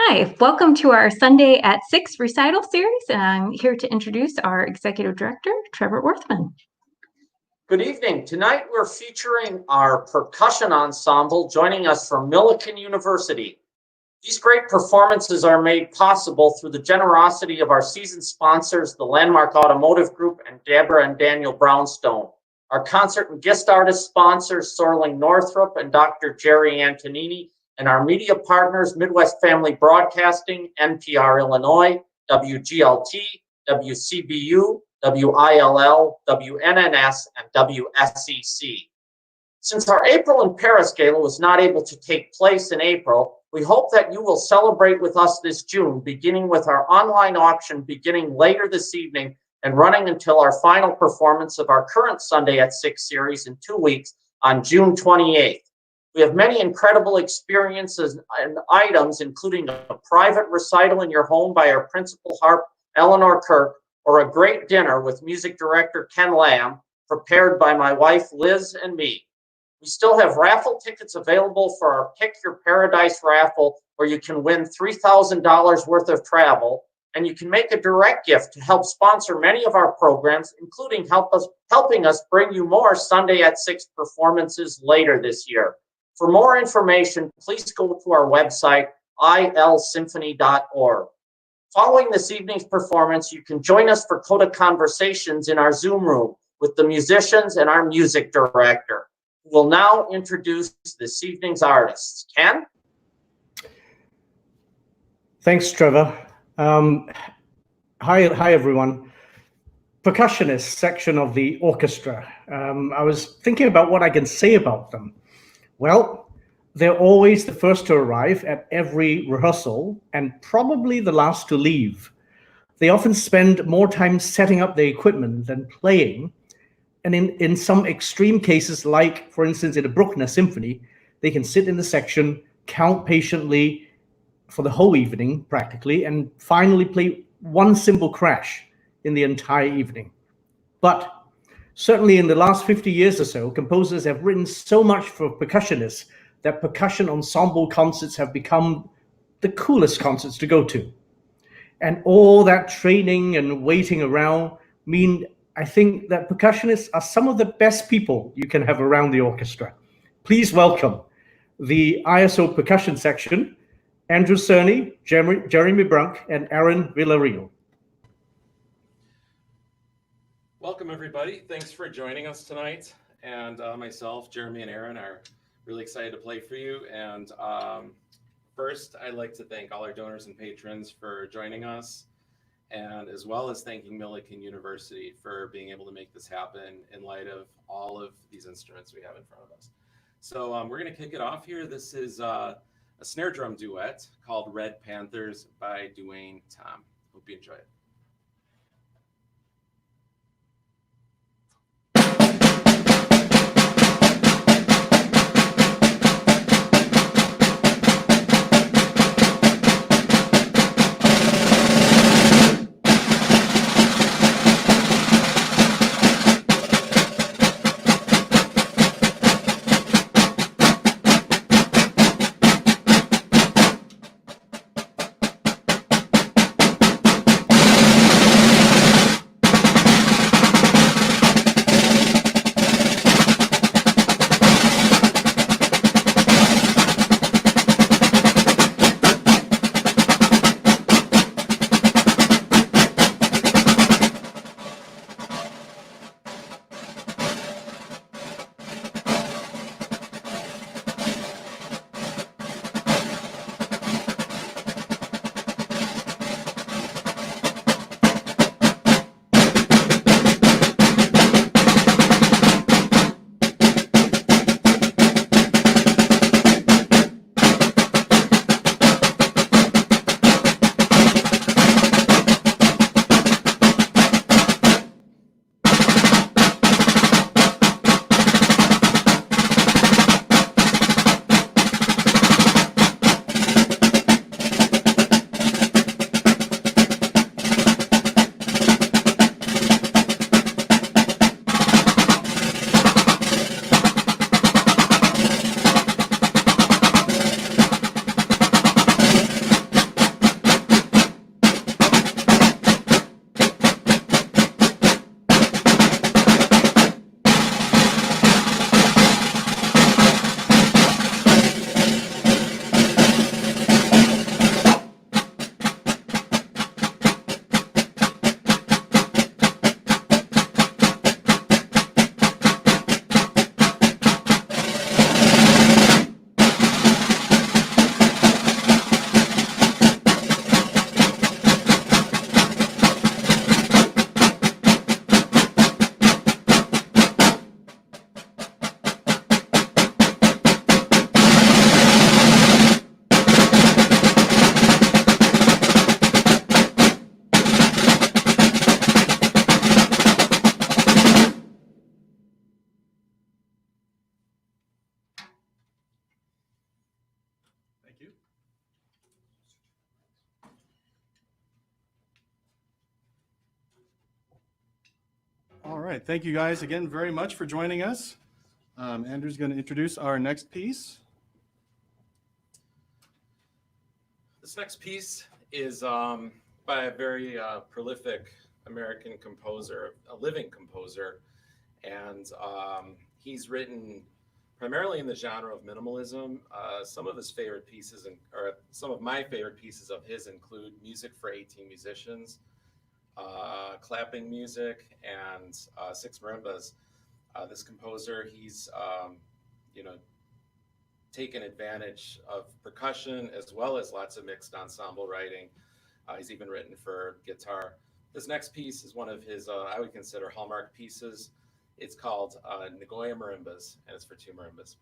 Hi, welcome to our Sunday at 6 Recital Series. I'm here to introduce our Executive Director, Trevor Orthmann. Good evening. Tonight we're featuring our percussion ensemble joining us from Millikan University. These great performances are made possible through the generosity of our season sponsors, the Landmark Automotive Group and Deborah and Daniel Brownstone. Our concert and guest artist sponsors, Sorling Northrop and Dr. Jerry Antonini, and our media partners, Midwest Family Broadcasting, NPR Illinois, WGLT, WCBU, WILL, WNNS, and WSEC. Since our April in Paris Gala was not able to take place in April, we hope that you will celebrate with us this June, beginning with our online auction beginning later this evening and running until our final performance of our current Sunday at 6 series in 2 weeks on June 28th. We have many incredible experiences and items, including a private recital in your home by our principal harp, Eleanor Kirk, or a great dinner with music director Ken Lam, prepared by my wife Liz and me. We still have raffle tickets available for our Pick Your Paradise raffle, where you can win $3,000 worth of travel, and you can make a direct gift to help sponsor many of our programs, including helping us bring you more Sunday at 6 performances later this year. For more information, please go to our website, ilsymphony.org. Following this evening's performance, you can join us for Coda Conversations in our Zoom room with the musicians and our music director, who will now introduce this evening's artists. Ken? Thanks, Trevor. Hi, everyone. Percussionist section of the orchestra. I was thinking about what I can say about them. Well, they're always the first to arrive at every rehearsal and probably the last to leave. They often spend more time setting up the equipment than playing. And in some extreme cases, like, for instance, in the Bruckner Symphony, they can sit in the section, count patiently for the whole evening, practically, and finally play one simple crash in the entire evening. But certainly in the last 50 years or so, composers have written so much for percussionists that percussion ensemble concerts have become the coolest concerts to go to. And all that training and waiting around mean, I think, that percussionists are some of the best people you can have around the orchestra. Please welcome the ISO Percussion section, Andrew Cerny, Jeremy Brunk, and Aaron Villarreal. Welcome, everybody. Thanks for joining us tonight. And myself, Jeremy, and Aaron are really excited to play for you. And first, I'd like to thank all our donors and patrons for joining us, and as well as thanking Millikan University for being able to make this happen in light of all of these instruments we have in front of us. So we're going to kick it off here. This is a snare drum duet called Red Panthers by Duane Tom. Hope you enjoy it. right, thank you guys again very much for joining us. Andrew's going to introduce our next piece. This next piece is by a very prolific American composer, a living composer, and he's written primarily in the genre of minimalism. Some of his favorite pieces, or some of my favorite pieces of his, include music for 18 musicians, clapping music, and 6 marimbas. This composer, he's taken advantage of percussion as well as lots of mixed ensemble writing. He's even written for guitar. This next piece is one of his, I would consider, hallmark pieces. It's called Nagoya Marimbas, and it's for 2 marimbas.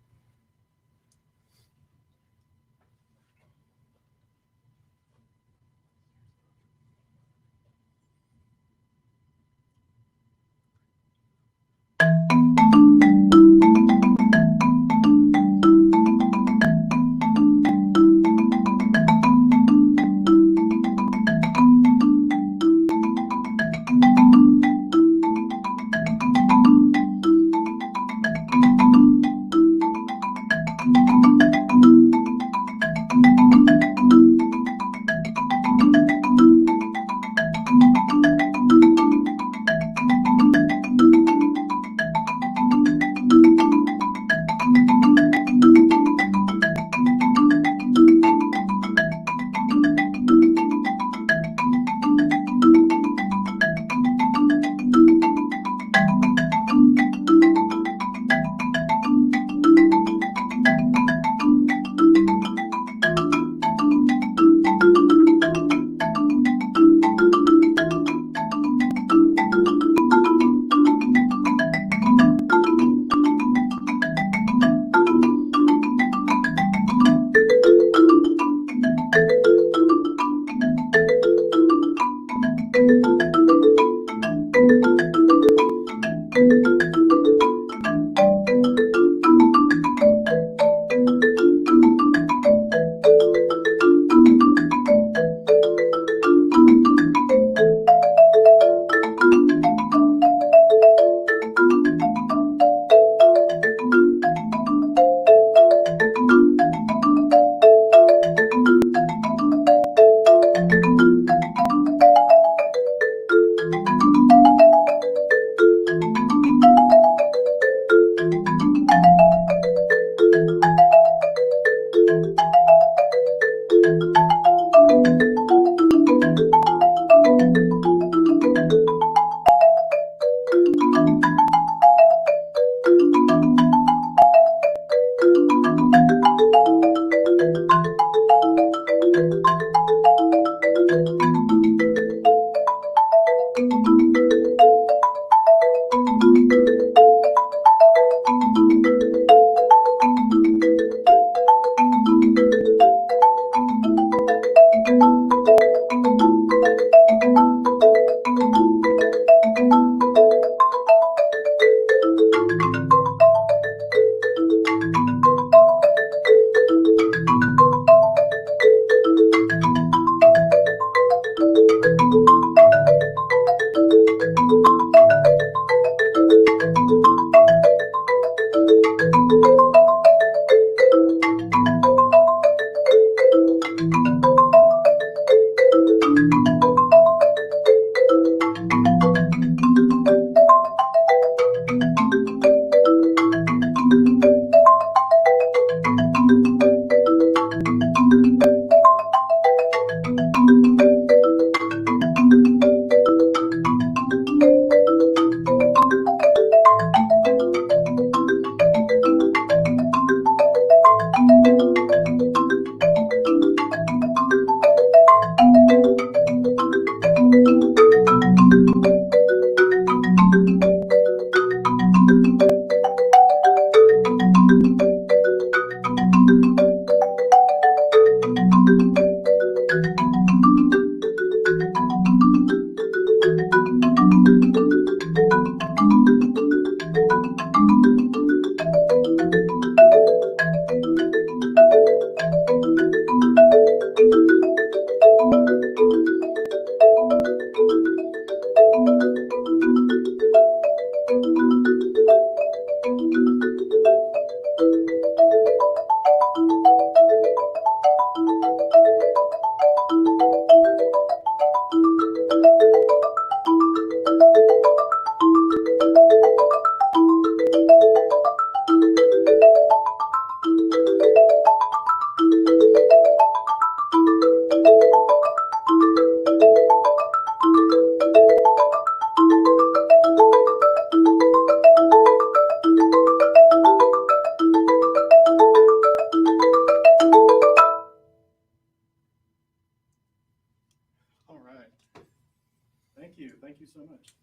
Thank you. Thank you so much.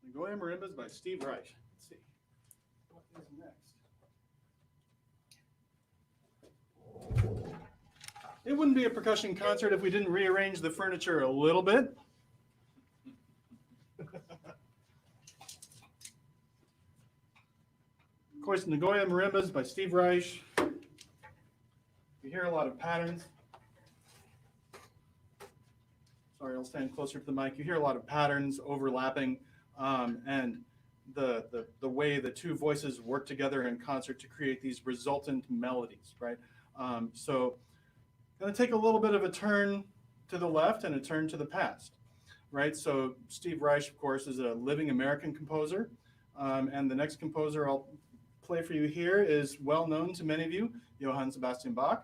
Nagoya marimbas by Steve Reich. Let's see. What is next? It wouldn't be a percussion concert if we didn't rearrange the furniture a little bit. Of course, Nagoya marimbas by Steve Reich. You hear a lot of patterns. Sorry, I'll stand closer to the mic. You hear a lot of patterns overlapping, and the way the two voices work together in concert to create these resultant melodies, right? So going to take a little bit of a turn to the left and a turn to the past, right? So Steve Reich, of course, is a living American composer, and the next composer I'll play for you here is well known to many of you, Johann Sebastian Bach.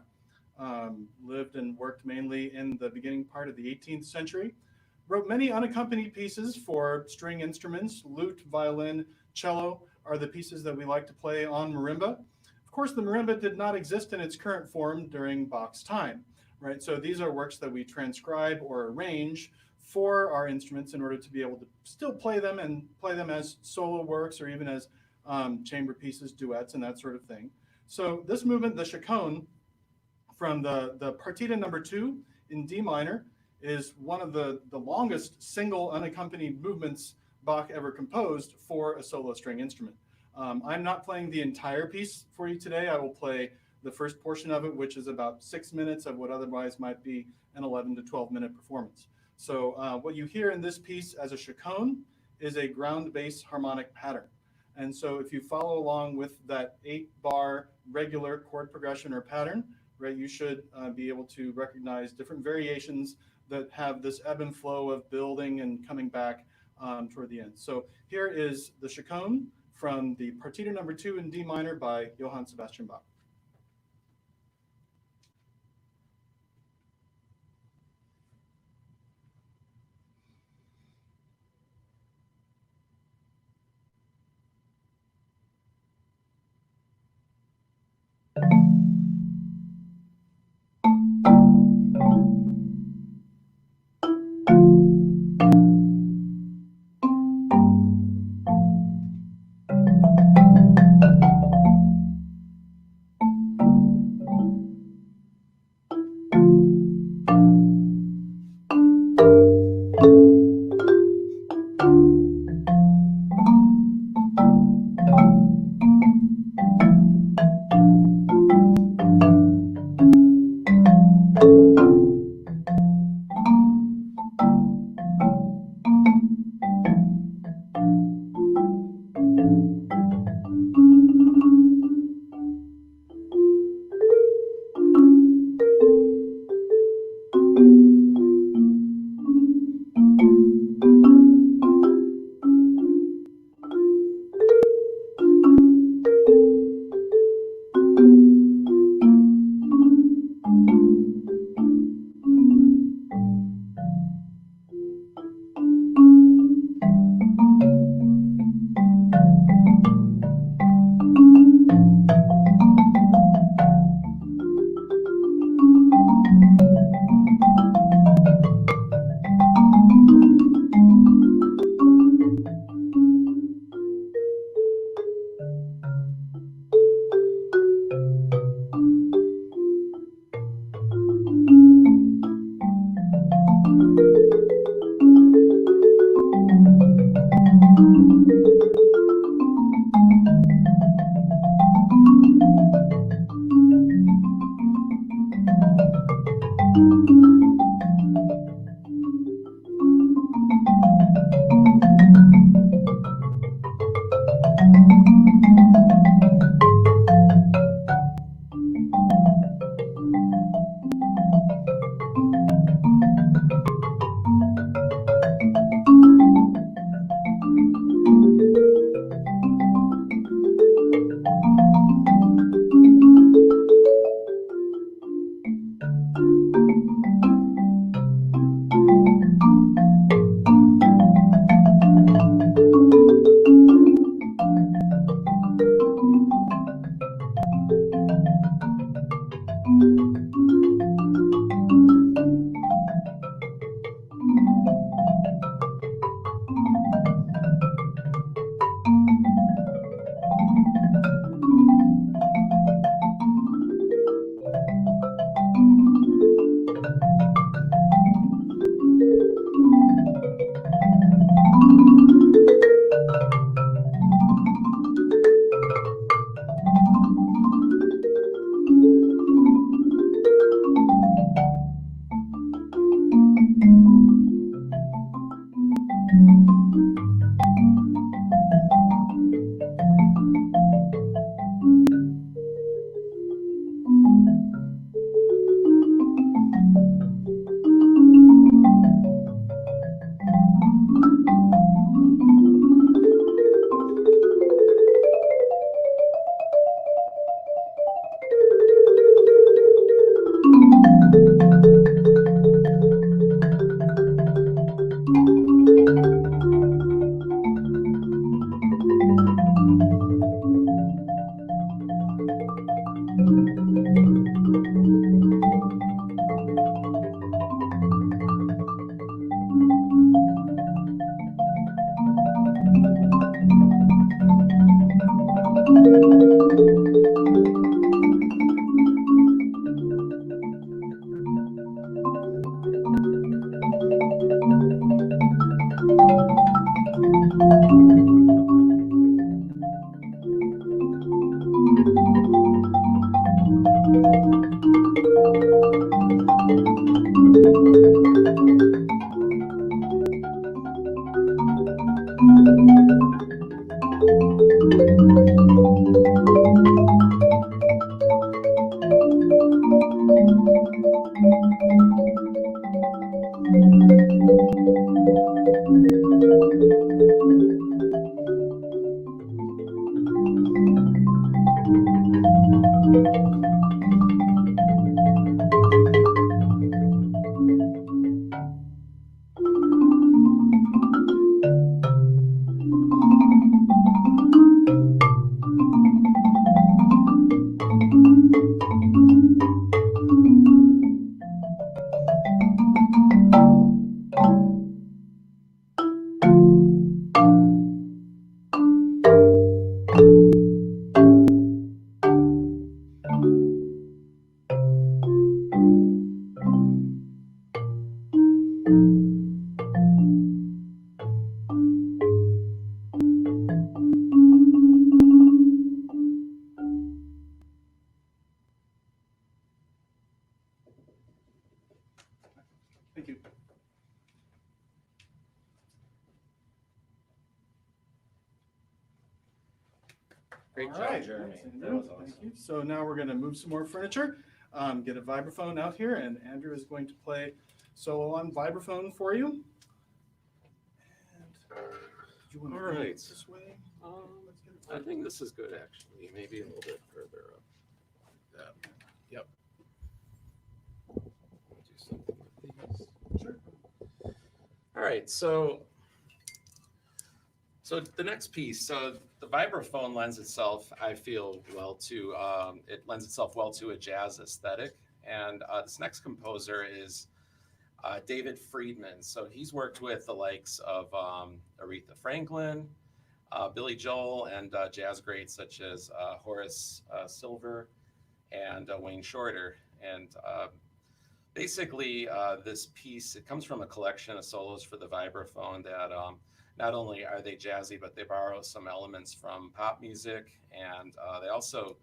Lived and worked mainly in the beginning part of the 18th century. Wrote many unaccompanied pieces for string instruments. Lute, violin, cello are the pieces that we like to play on marimba. Of course, the marimba did not exist in its current form during Bach's time, right? So these are works that we transcribe or arrange for our instruments in order to be able to still play them and play them as solo works or even as chamber pieces, duets, and that sort of thing. So this movement, the Chaconne, from the Partita number 2 in D minor, is one of the longest single unaccompanied movements Bach ever composed for a solo string instrument. I'm not playing the entire piece for you today. I will play the first portion of it, which is about 6 minutes of what otherwise might be an 11 to 12 minute performance. So what you hear in this piece as a chaconne is a ground bass harmonic pattern. And so if you follow along with that 8-bar regular chord progression or pattern, right, you should be able to recognize different variations that have this ebb and flow of building and coming back toward the end. So here is the Chaconne from the Partita number 2 in D minor by Johann Sebastian Bach. Thank you. Great All job, right. Jeremy. Thanks, That Andrew. was awesome. Thank you. So now we're going to move some more furniture, get a vibraphone out here, and Andrew is going to play solo on vibraphone for you. And do you want to All bring it right. this way? Let's get it I think this is good, actually. Maybe a little bit further up. Like that. Yep. Do something with these. Sure. All right. So the next piece. So the vibraphone lends itself, I feel, well to it lends itself well to a jazz aesthetic. And this next composer is David Friedman. So he's worked with the likes of Aretha Franklin, Billy Joel, and jazz greats such as Horace Silver and Wayne Shorter. And basically, this piece, it comes from a collection of solos for the vibraphone that not only are they jazzy, but they borrow some elements from pop music. And they also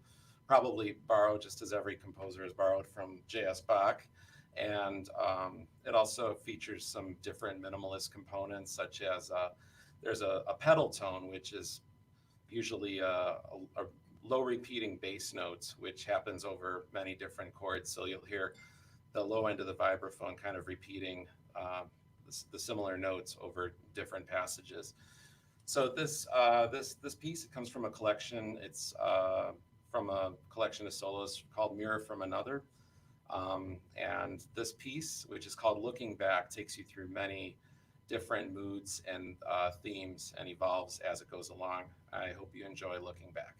probably borrow, just as every composer has borrowed, from J.S. Bach. And it also features some different minimalist components, such as there's a pedal tone, which is usually a low repeating bass notes, which happens over many different chords. So you'll hear the low end of the vibraphone kind of repeating the similar notes over different passages. So this piece, it comes from a collection. It's from a collection of solos called Mirror from Another. And this piece, which is called Looking Back, takes you through many different moods and themes and evolves as it goes along. I hope you enjoy Looking Back.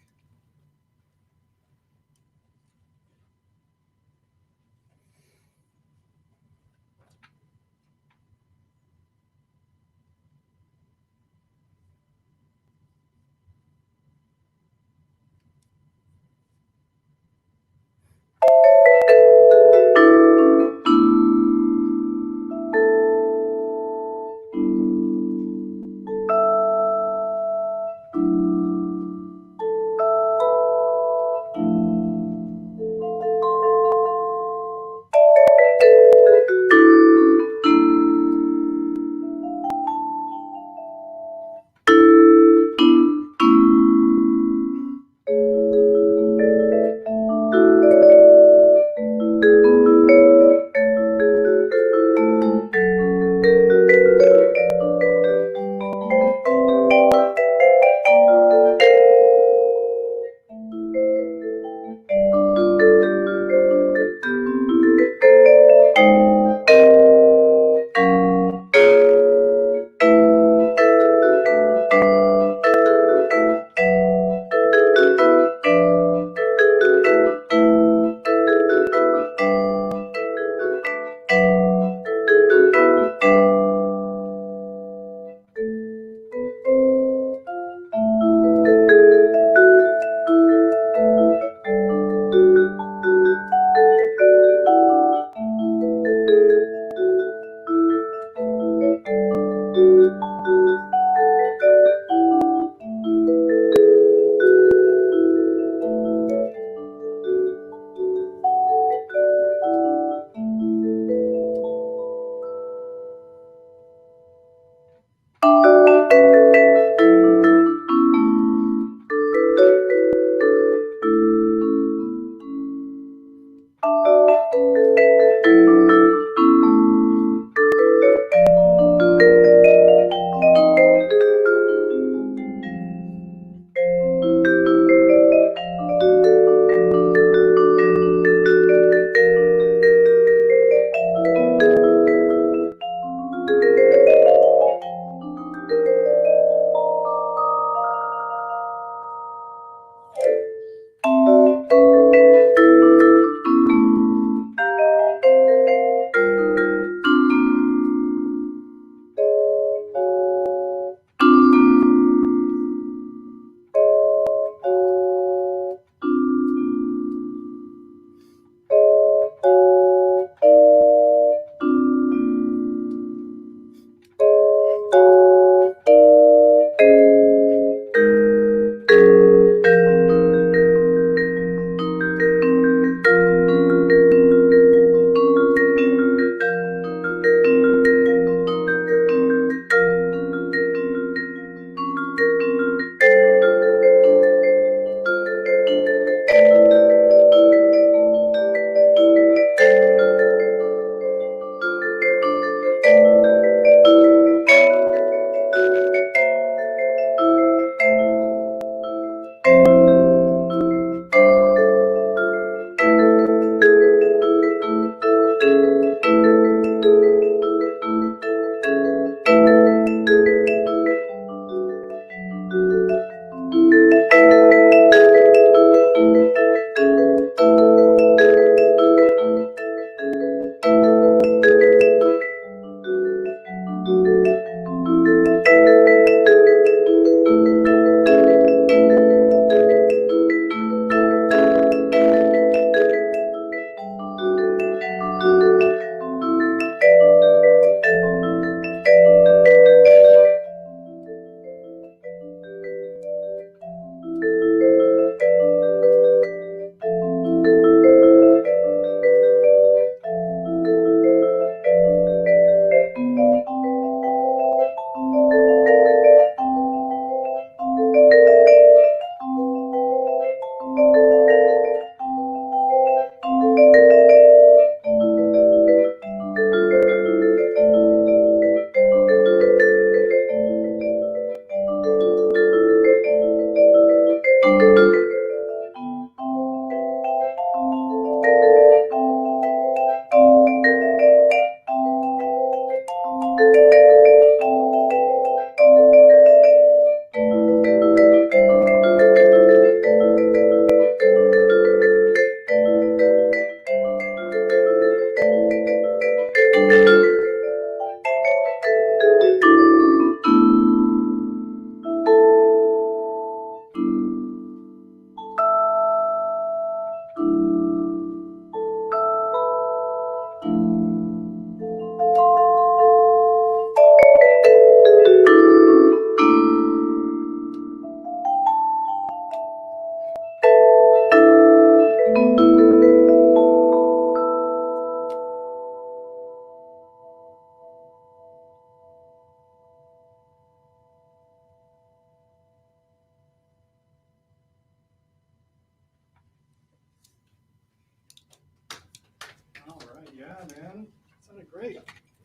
Yeah, man. Sounded great.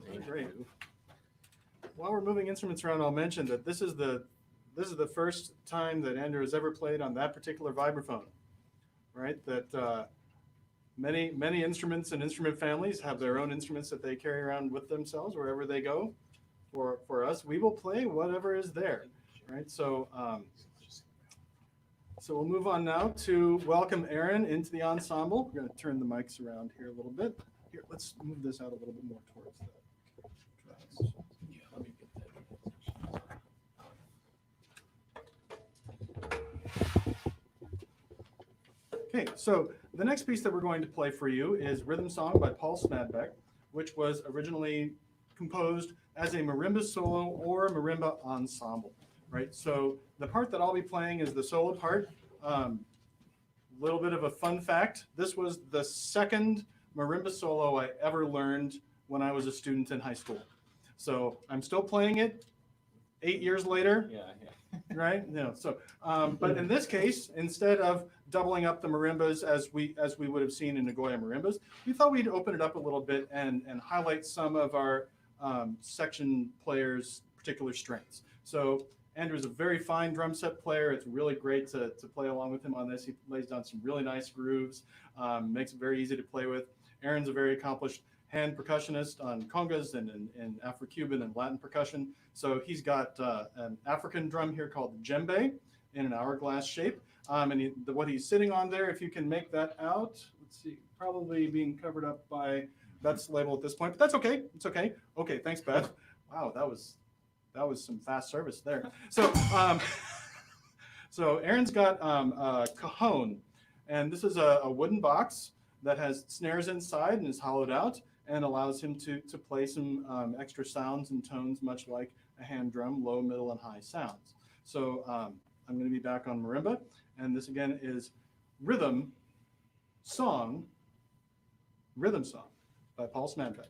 Sounded great. While we're moving instruments around, I'll mention that this is the first time that Andrew has ever played on that particular vibraphone, right? That many instruments and instrument families have their own instruments that they carry around with themselves wherever they go. For us, we will play whatever is there, right? So so we'll move on now to welcome Aaron into the ensemble. We're going to turn the mics around here a little bit. Here, let's move this out a little bit more towards the tracks. Let me get that. Okay, so the next piece that we're going to play for you is Rhythm Song by Paul Smadbeck, which was originally composed as a marimba solo or a marimba ensemble, right? So the part that I'll be playing is the solo part. Little bit of a fun fact, this was the second marimba solo I ever learned when I was a student in high school. So I'm still playing it 8 years later. Yeah. Right? No. So, but in this case, instead of doubling up the marimbas as we would have seen in Nagoya marimbas, we thought we'd open it up a little bit and highlight some of our section players' particular strengths. So Andrew's a very fine drum set player. It's really great to play along with him on this. He lays down some really nice grooves, makes it very easy to play with. Aaron's a very accomplished hand percussionist on congas and in Afro-Cuban and Latin percussion. So he's got an African drum here called the djembe in an hourglass shape. And what he's sitting on there, if you can make that out, let's see, probably being covered up by Beth's label at this point, but that's okay. It's okay. Okay, thanks, Beth. Wow, that was some fast service there. So, so Aaron's got a cajon, and this is a wooden box that has snares inside and is hollowed out and allows him to play some extra sounds and tones, much like a hand drum, low, middle, and high sounds. So I'm going to be back on marimba, and this again is Rhythm Song by Paul Smadbeck.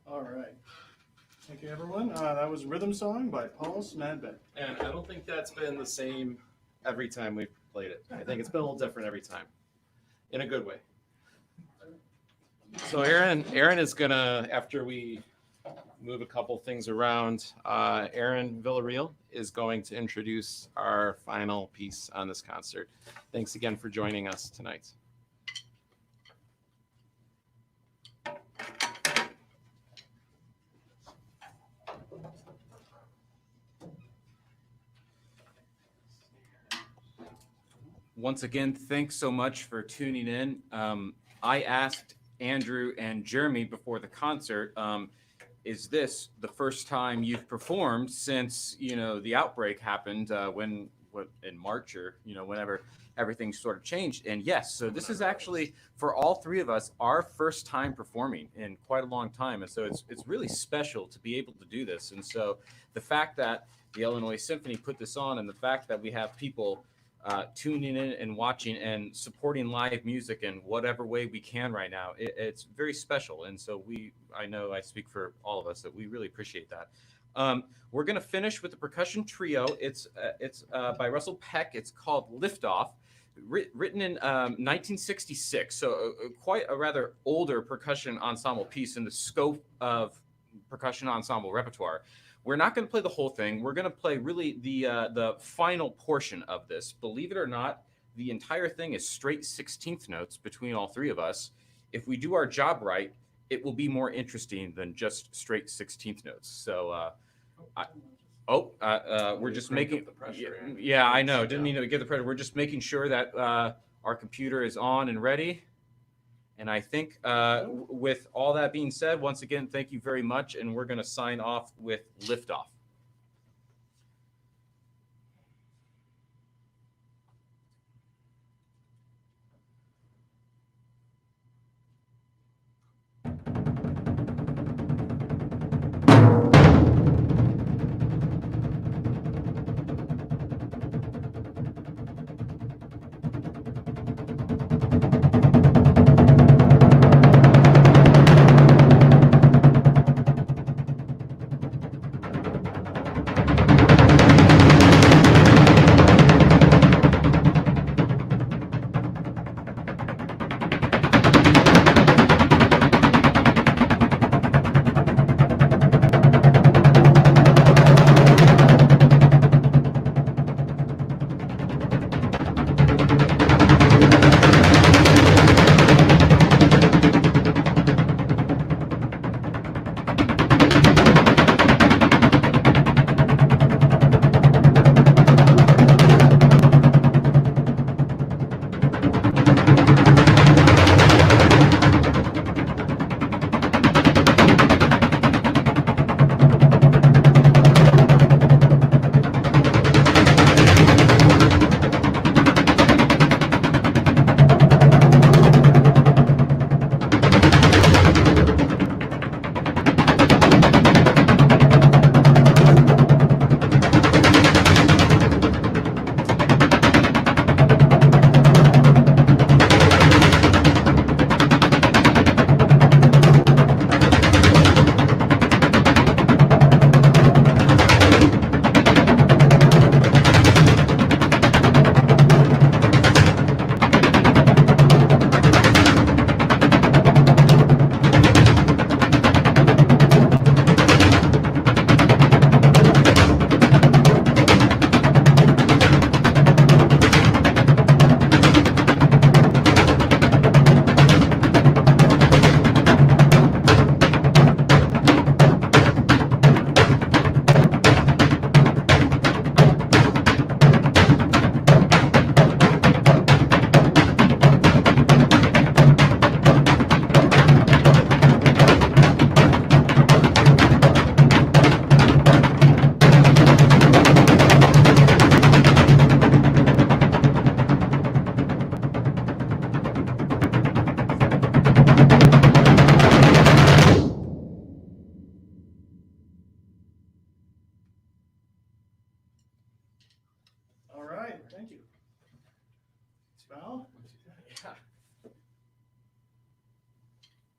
All right. Thank you, everyone. That was Rhythm Song by Paul Smadbeck. And I don't think that's been the same every time we've played it. I think it's been a little different every time, in a good way. So Aaron is gonna, after we move a couple things around, Aaron Villarreal is going to introduce our final piece on this concert. Thanks again for joining us tonight. Once again, thanks so much for tuning in. I asked Andrew and Jeremy before the concert, is this the first time you've performed since, the outbreak happened in March or, whenever everything sort of changed? And yes, so this is actually, for all three of us, our first time performing in quite a long time. And so it's really special to be able to do this. And so the fact that the Illinois Symphony put this on, and the fact that we have people tuning in and watching and supporting live music in whatever way we can right now. It's very special. And so I know I speak for all of us that we really appreciate that. We're going to finish with the percussion trio. It's by Russell Peck. It's called Liftoff, written in 1966. So quite a rather older percussion ensemble piece in the scope of percussion ensemble repertoire. We're not going to play the whole thing. We're going to play really the final portion of this. Believe it or not, the entire thing is straight 16th notes between all three of us. If we do our job right, it will be more interesting than just straight 16th notes. So, we're just making the pressure. Yeah, I know. Didn't mean to get the pressure. We're just making sure that our computer is on and ready. And I think with all that being said, once again, thank you very much. And we're going to sign off with Liftoff.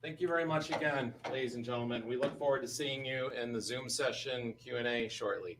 Thank you very much again, ladies and gentlemen. We look forward to seeing you in the Zoom session Q&A shortly.